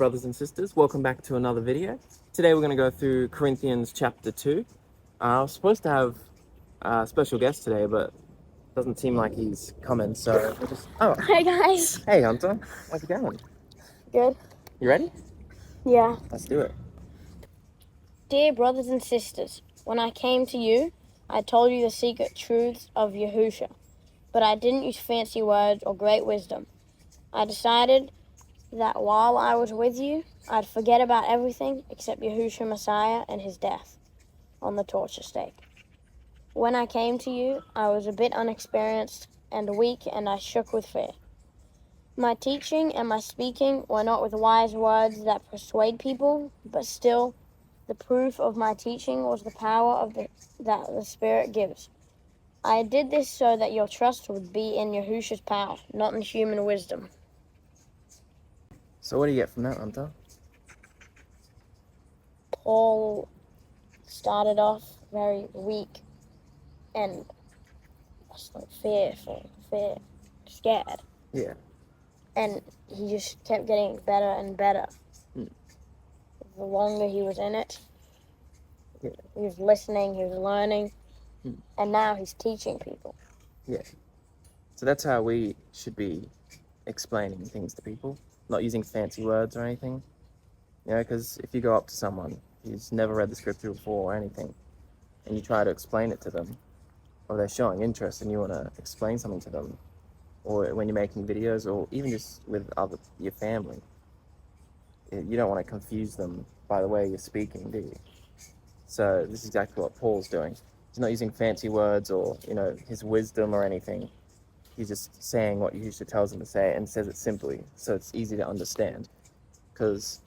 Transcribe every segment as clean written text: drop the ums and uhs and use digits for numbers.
brothers and sisters, welcome back to another video. Today we're going to go through Corinthians chapter 2. I was supposed to have a special guest today, but it doesn't seem like he's coming, so we'll just... Oh, Hey guys. hey Hunter, how's it going? Good. You ready? Yeah. Let's do it. Dear brothers and sisters, when I came to you, I told you the secret truths of Yahusha, but I didn't use fancy words or great wisdom. I decided that while I was with you, I'd forget about everything except Yahusha Messiah and his death on the torture stake. When I came to you, I was a bit unexperienced and weak, and I shook with fear. My teaching and my speaking were not with wise words that persuade people, but still, the proof of my teaching was the power that the Spirit gives. I did this so that your trust would be in Yahusha's power, not in human wisdom. So what do you get from that, Hunter? Paul started off very weak and fearful, scared. Yeah. And he just kept getting better and better. The longer he was in it, Yeah. he was listening, he was learning, and now he's teaching people. Yeah. So that's how we should be explaining things to people, not using fancy words or anything. You know, because if you go up to someone who's never read the scripture before or anything, and you try to explain it to them, or they're showing interest and you want to explain something to them, or when you're making videos, or even just with your family, you don't want to confuse them by the way you're speaking, do you? So this is exactly what Paul's doing. He's not using fancy words or, his wisdom or anything. He's just saying what Yahushua tells him to say, and says it simply, so it's easy to understand. Because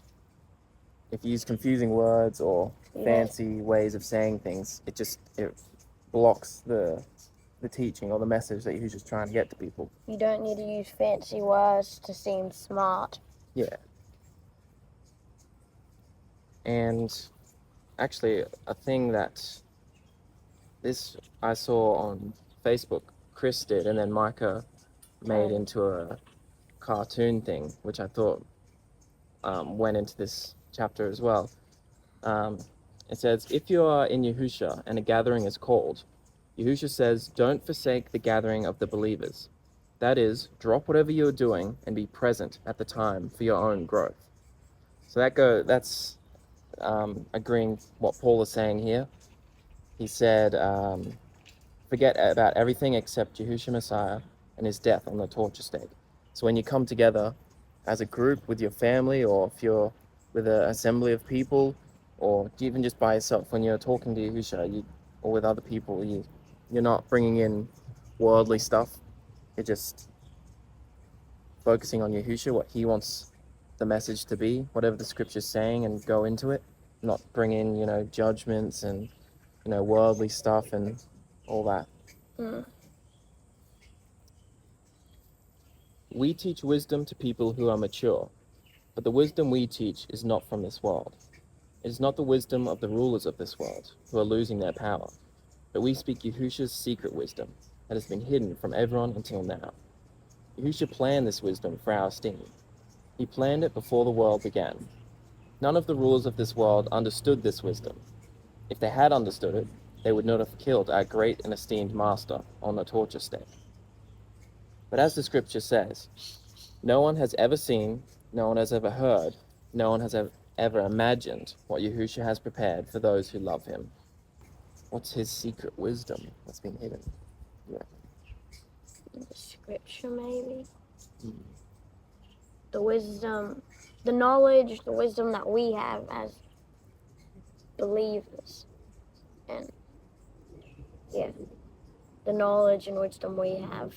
if you use confusing words or fancy ways of saying things, it blocks the teaching or the message that Yahushua's trying to get to people. You don't need to use fancy words to seem smart. Yeah. And actually, a thing that I saw on Facebook, Chris did, and then Micah made into a cartoon thing, which I thought went into this chapter as well. It says, if you are in Yahusha and a gathering is called, Yahusha says, don't forsake the gathering of the believers. That is, drop whatever you're doing and be present at the time for your own growth. So that's agreeing what Paul is saying here. He said, forget about everything except Yahushua Messiah and his death on the torture stake. So when you come together as a group with your family, or if you're with an assembly of people, or even just by yourself, when you're talking to Yahushua or with other people, you're not bringing in worldly stuff. You're just focusing on Yahushua, what he wants the message to be, whatever the scripture's saying, and go into it. Not bring in, judgments and, worldly stuff and all that. We teach wisdom to people who are mature, but the wisdom we teach is not from this world. It is not the wisdom of the rulers of this world, who are losing their power, but we speak Yahushua's secret wisdom that has been hidden from everyone until now. Yahushua planned this wisdom for our esteem. He planned it before the world began. None of the rulers of this world understood this wisdom. If they had understood it, they would not have killed our great and esteemed master on the torture stake. But as the scripture says, no one has ever seen, no one has ever heard, no one has ever imagined what Yahushua has prepared for those who love him. What's his secret wisdom that's been hidden? Yeah. The scripture, maybe? The wisdom, the knowledge, the wisdom that we have as believers. And, the knowledge and wisdom we have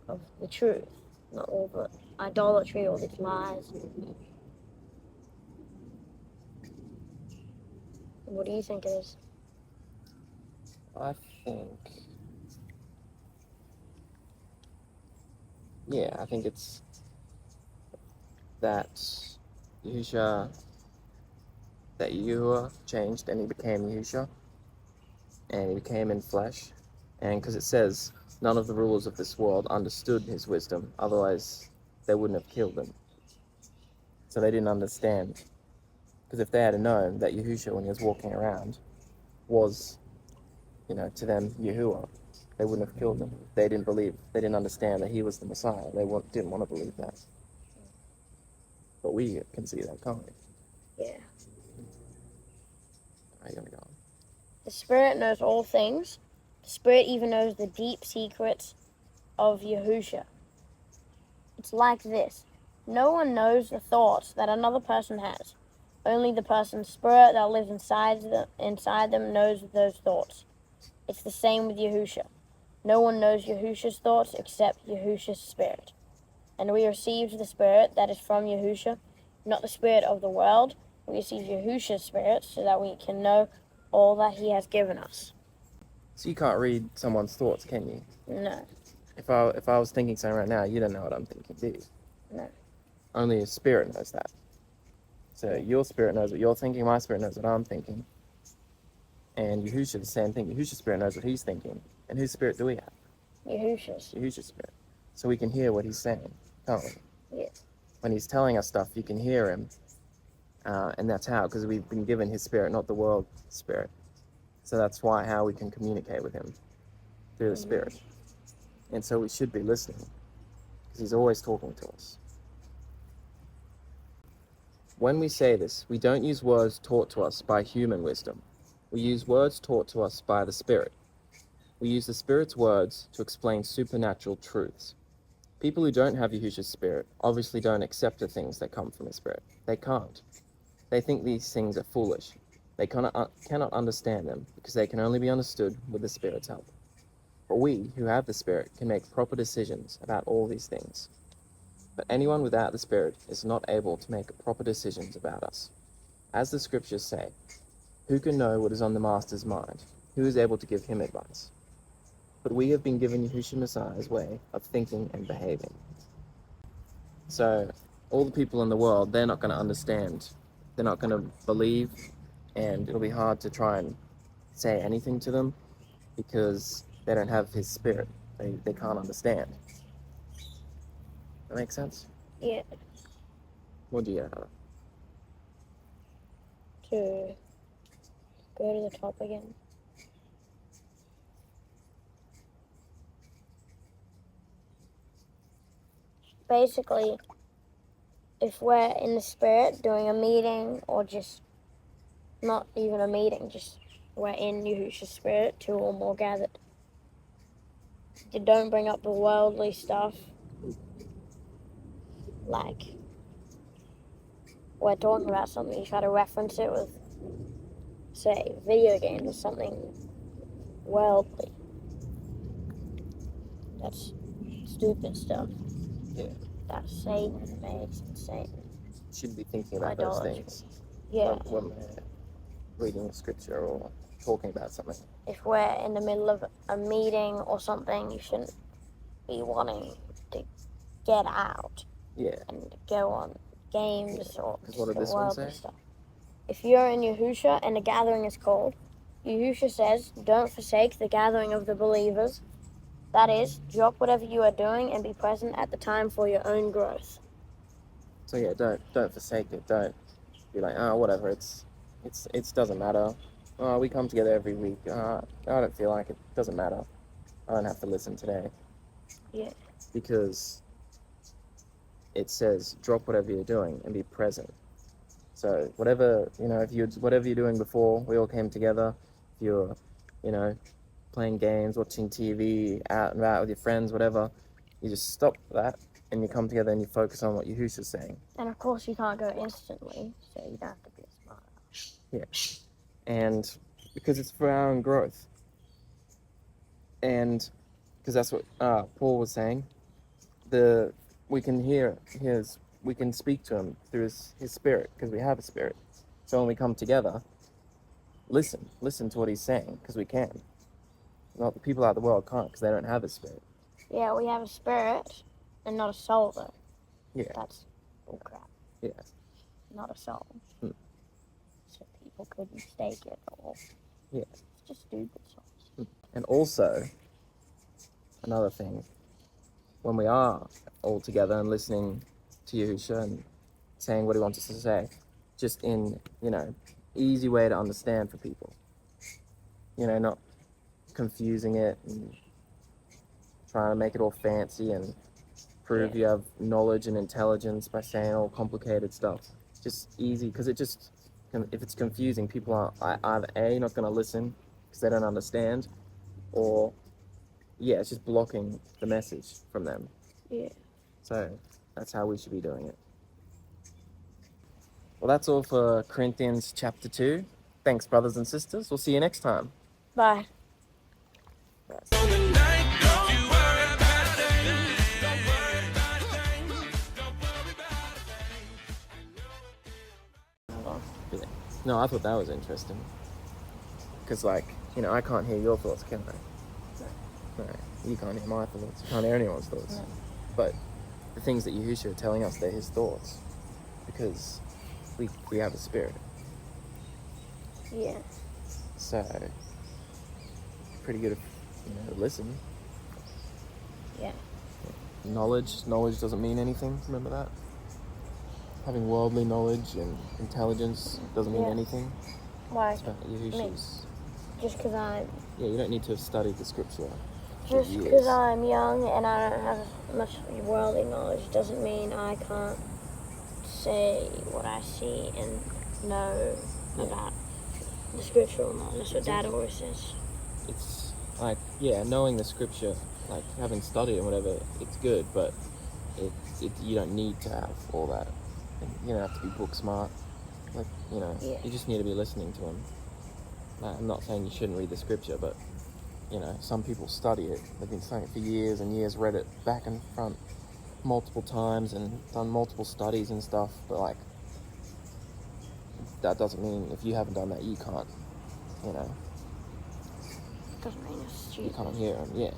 of the truth, not all the idolatry, all these lies. What do you think it is? I think it's that Yahushua changed and he became Yahushua, and he became in flesh, and because it says none of the rulers of this world understood his wisdom, otherwise they wouldn't have killed him. So they didn't understand. Because if they had known that Yahusha, when he was walking around, was, to them, Yahuwah, they wouldn't have killed him. They didn't believe, they didn't understand that he was the Messiah. They didn't want to believe that. But we can see that, can't we? Yeah. How are you going to go on? The Spirit knows all things. The Spirit even knows the deep secrets of Yahusha. It's like this. No one knows the thoughts that another person has. Only the person's spirit that lives inside them knows those thoughts. It's the same with Yahusha. No one knows Yahusha's thoughts except Yahusha's Spirit. And we received the Spirit that is from Yahusha, not the spirit of the world. We receive Yahusha's Spirit so that we can know all that he has given us. So you can't read someone's thoughts, can you? No. If I was thinking something right now, you don't know what I'm thinking, do you? No. Only your spirit knows that. So your spirit knows what you're thinking, my spirit knows what I'm thinking. And Yahusha, the same thing. Yahusha's spirit knows what he's thinking. And whose spirit do we have? Yahusha's. Yahusha's spirit. So we can hear what he's saying, can't we? Yeah. When he's telling us stuff, you can hear him. And that's how, because we've been given his spirit, not the world's spirit. So that's how we can communicate with him, through the spirit. And so we should be listening, because he's always talking to us. When we say this, we don't use words taught to us by human wisdom. We use words taught to us by the Spirit. We use the Spirit's words to explain supernatural truths. People who don't have Yahusha's Spirit obviously don't accept the things that come from his Spirit. They can't. They think these things are foolish. They cannot understand them because they can only be understood with the Spirit's help. But we, who have the Spirit, can make proper decisions about all these things. But anyone without the Spirit is not able to make proper decisions about us. As the Scriptures say, who can know what is on the Master's mind? Who is able to give him advice? But we have been given Yahushua Messiah's way of thinking and behaving. So all the people in the world, they're not going to understand. They're not going to believe, and it'll be hard to try and say anything to them because they don't have his spirit. They can't understand. That makes sense? Yeah. What do you have? To go to the top again. Basically, if we're in the Spirit doing a meeting, or just not even a meeting, just we're in Yahusha's Spirit, 2 or more gathered. You don't bring up the worldly stuff, like we're talking about something, you try to reference it with, say, video games or something worldly. That's stupid stuff. Yeah. That Satan makes and Satan. Shouldn't be thinking about Idolatry. those things. Yeah. When we're reading scripture or talking about something. If we're in the middle of a meeting or something, you shouldn't be wanting to get out. Yeah. And go on games or Because what did the this one worldly say? stuff. If you're in Yahusha and a gathering is called, Yahusha says, don't forsake the gathering of the believers. That is, drop whatever you are doing and be present at the time for your own growth. So yeah, don't forsake it. Don't be like, oh, whatever. It doesn't matter. Oh, we come together every week. I don't feel like it. Doesn't matter. I don't have to listen today. Yeah. Because it says drop whatever you're doing and be present. So whatever whatever you're doing before we all came together, if you're, playing games, watching TV, out and about with your friends, whatever, you just stop that and you come together and you focus on what Yahusha's saying. And of course you can't go instantly, so you don't have to be a smart ass. Yeah. And because it's for our own growth. And because that's what Paul was saying. We can we can speak to him through his spirit, because we have a spirit. So when we come together, listen to what he's saying, because we can. Not the people out of the world can't, because they don't have a spirit. Yeah, we have a spirit and not a soul, though. Yeah. That's bullcrap. Yeah. Not a soul. So people could mistake it, or Yeah. it's just stupid souls. And also, another thing, when we are all together and listening to Yahusha and saying what he wants us to say, just in, easy way to understand for people. Not confusing it and trying to make it all fancy and prove you have knowledge and intelligence by saying all complicated stuff. Just easy, because if it's confusing, people are either A, not going to listen because they don't understand, or it's just blocking the message from them. Yeah. So that's how we should be doing it. Well, that's all for Corinthians chapter 2. Thanks, brothers and sisters. We'll see you next time. Bye. No, I thought that was interesting. Because, I can't hear your thoughts, can I? No, you can't hear my thoughts. You can't hear anyone's thoughts. No. But the things that Yahushua are telling us, they're his thoughts. Because we have a spirit. Yeah. So, pretty good to listen. Yeah. Knowledge doesn't mean anything. Remember that? Having worldly knowledge and intelligence doesn't mean anything. Why? It's about Yahushua's. Just because I'm... Yeah, you don't need to have studied the scripture. Just because I'm young and I don't have much worldly knowledge doesn't mean I can't say what I see and know about the scriptural knowledge. That's what Dad always says. It's knowing the scripture, having studied and whatever, it's good, but you don't need to have all that. And you don't have to be book smart. You just need to be listening to him. I'm not saying you shouldn't read the scripture, but some people study it. They've been studying it for years and years, read it back and front multiple times and done multiple studies and stuff, but that doesn't mean if you haven't done that you can't, Doesn't mean it's stupid. you can't hear him. Yeah.